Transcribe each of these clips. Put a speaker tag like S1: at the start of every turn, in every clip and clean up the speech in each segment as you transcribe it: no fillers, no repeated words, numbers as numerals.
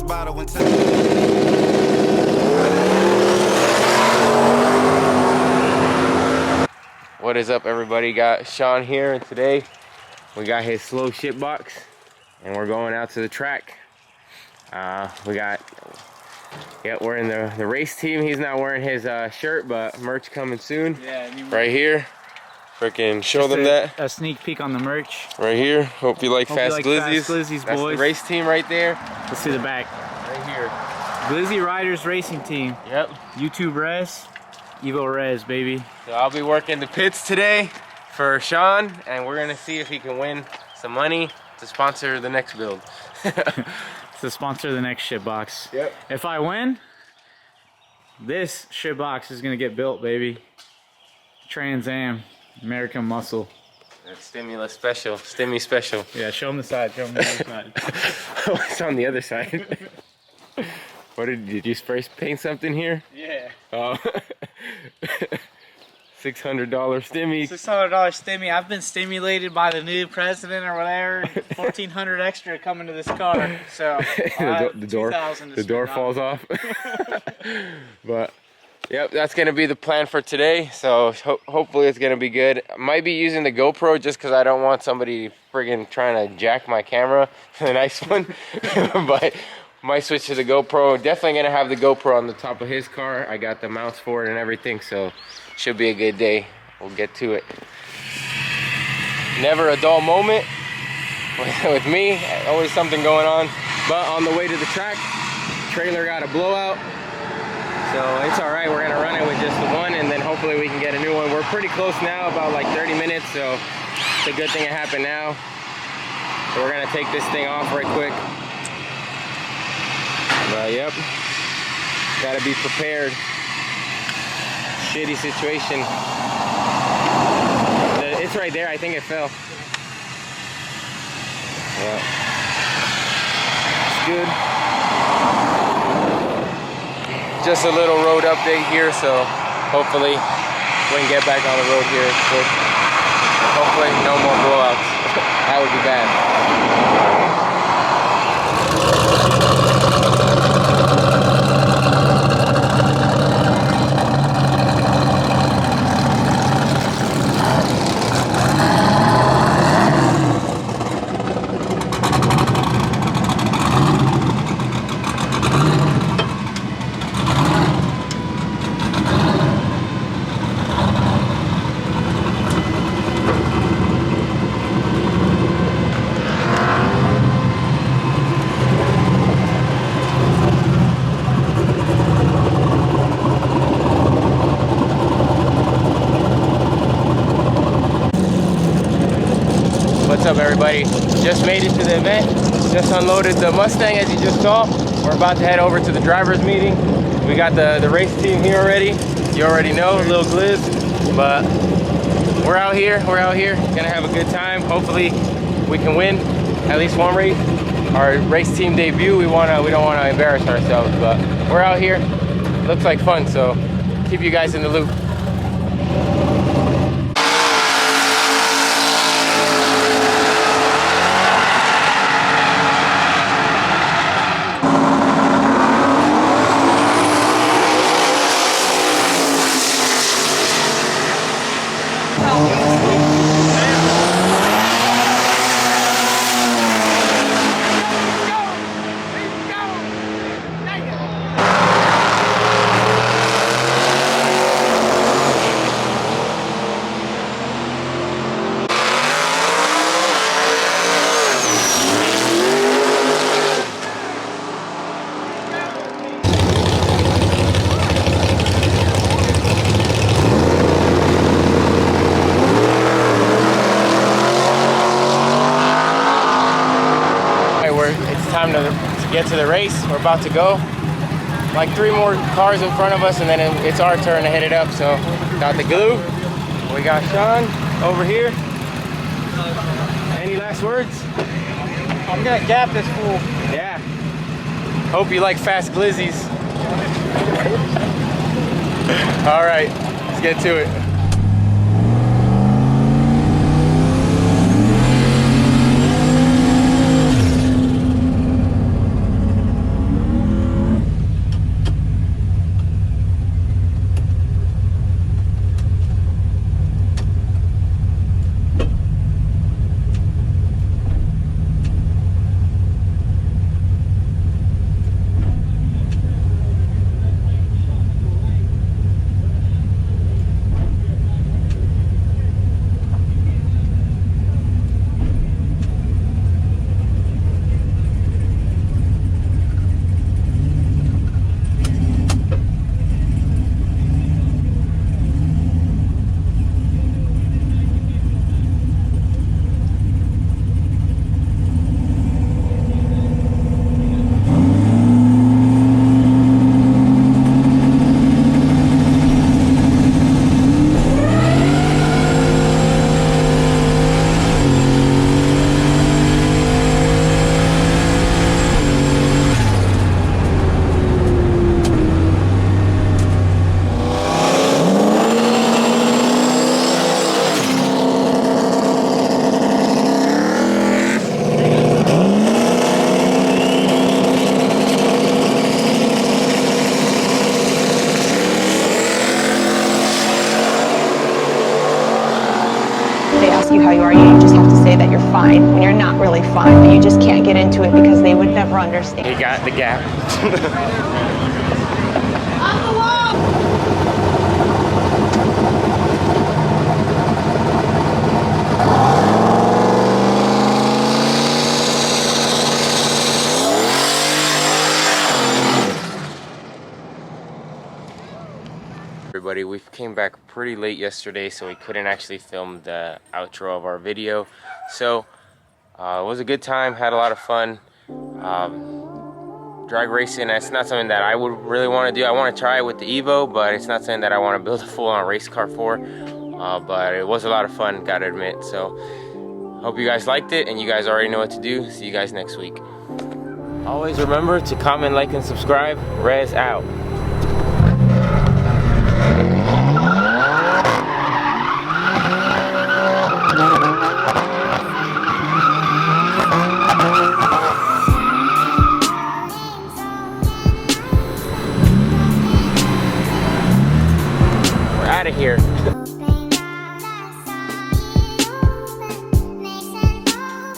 S1: bottle and
S2: What is up, everybody? Got Sean here, and today we got his slow shit box and we're going out to the track. We're in the race team. He's not wearing his shirt, but merch coming soon.
S3: Yeah,
S2: right here. Freaking show them that.
S3: A sneak peek on the merch.
S2: Right here. Hope you like Fast Glizzies.
S3: Fast Glizzies,
S2: That's
S3: boys.
S2: the race team right there.
S3: Let's see the back.
S2: Right here.
S3: Glizzy Riders Racing Team.
S2: Yep.
S3: YouTube Res. Evo Res, baby.
S2: So I'll be working the pits today for Sean, and we're gonna see if he can win some money to sponsor the next build.
S3: To sponsor the next shit box.
S2: Yep.
S3: If I win, this shit box is gonna get built, baby. Trans Am, American Muscle.
S2: That's Stimulus Special, Stimmy Special.
S3: Yeah, show them the side, show them the other side.
S2: What's on the other side? What did you spray paint something here?
S3: Yeah.
S2: Oh. $600 stimmy.
S3: $600 stimmy. I've been stimulated by the new president or whatever. $1,400 extra coming to this car. So
S2: the door falls off. But yep, that's gonna be the plan for today. So hopefully it's gonna be good. I might be using the GoPro just because I don't want somebody friggin' trying to jack my camera. The nice one, but. Might switch to the GoPro. Definitely gonna have the GoPro on the top of his car. I got the mounts for it and everything, so should be a good day. We'll get to it. Never a dull moment with me. Always something going on. But on the way to the track, trailer got a blowout, so it's all right. We're gonna run it with just the one, and then hopefully we can get a new one. We're pretty close now, about like 30 minutes, so it's a good thing it happened now. So we're gonna take this thing off right quick. Yep, gotta be prepared. Shitty situation. It's right there, I think it fell. Yeah. It's good. Just a little road update here, so hopefully we can get back on the road here quick. Hopefully no more blowouts. That would be bad. What's up, everybody? Just made it to the event. Just unloaded the Mustang, as you just saw. We're about to head over to the driver's meeting. We got the race team here already. You already know, Lil Gliz. But we're out here. Gonna have a good time. Hopefully we can win at least one race. Our race team debut. We don't want to embarrass ourselves, but we're out here. Looks like fun, so keep you guys in the loop. Time to get to the race. We're about to go. Like 3 more cars in front of us, and then it's our turn to hit it up. So got the glue. We got Sean over here. Any last words?
S3: I'm gonna gap this fool.
S2: Yeah. Hope you like Fast Glizzies. All right, let's get to it.
S1: how you are. You just have to say that you're fine when you're not really fine, but you just can't get into it because they would never understand.
S2: You got the gap. Everybody, we came back pretty late yesterday, so we couldn't actually film the outro of our video. So it was a good time, had a lot of fun. Drag racing, it's not something that I would really want to do. I want to try it with the Evo, but it's not something that I want to build a full-on race car for. But it was a lot of fun, gotta admit. So hope you guys liked it, and you guys already know what to do. See you guys next week. Always remember to comment, like, and subscribe. Rez out. Out of here.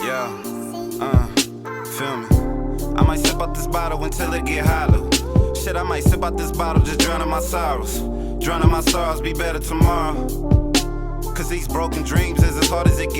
S4: Yeah, feel me. I might sip out this bottle until it get hollow. Shit, I might sip out this bottle, just drowning my sorrows. Drowning my sorrows, be better tomorrow. Cause these broken dreams is as hard as it gets.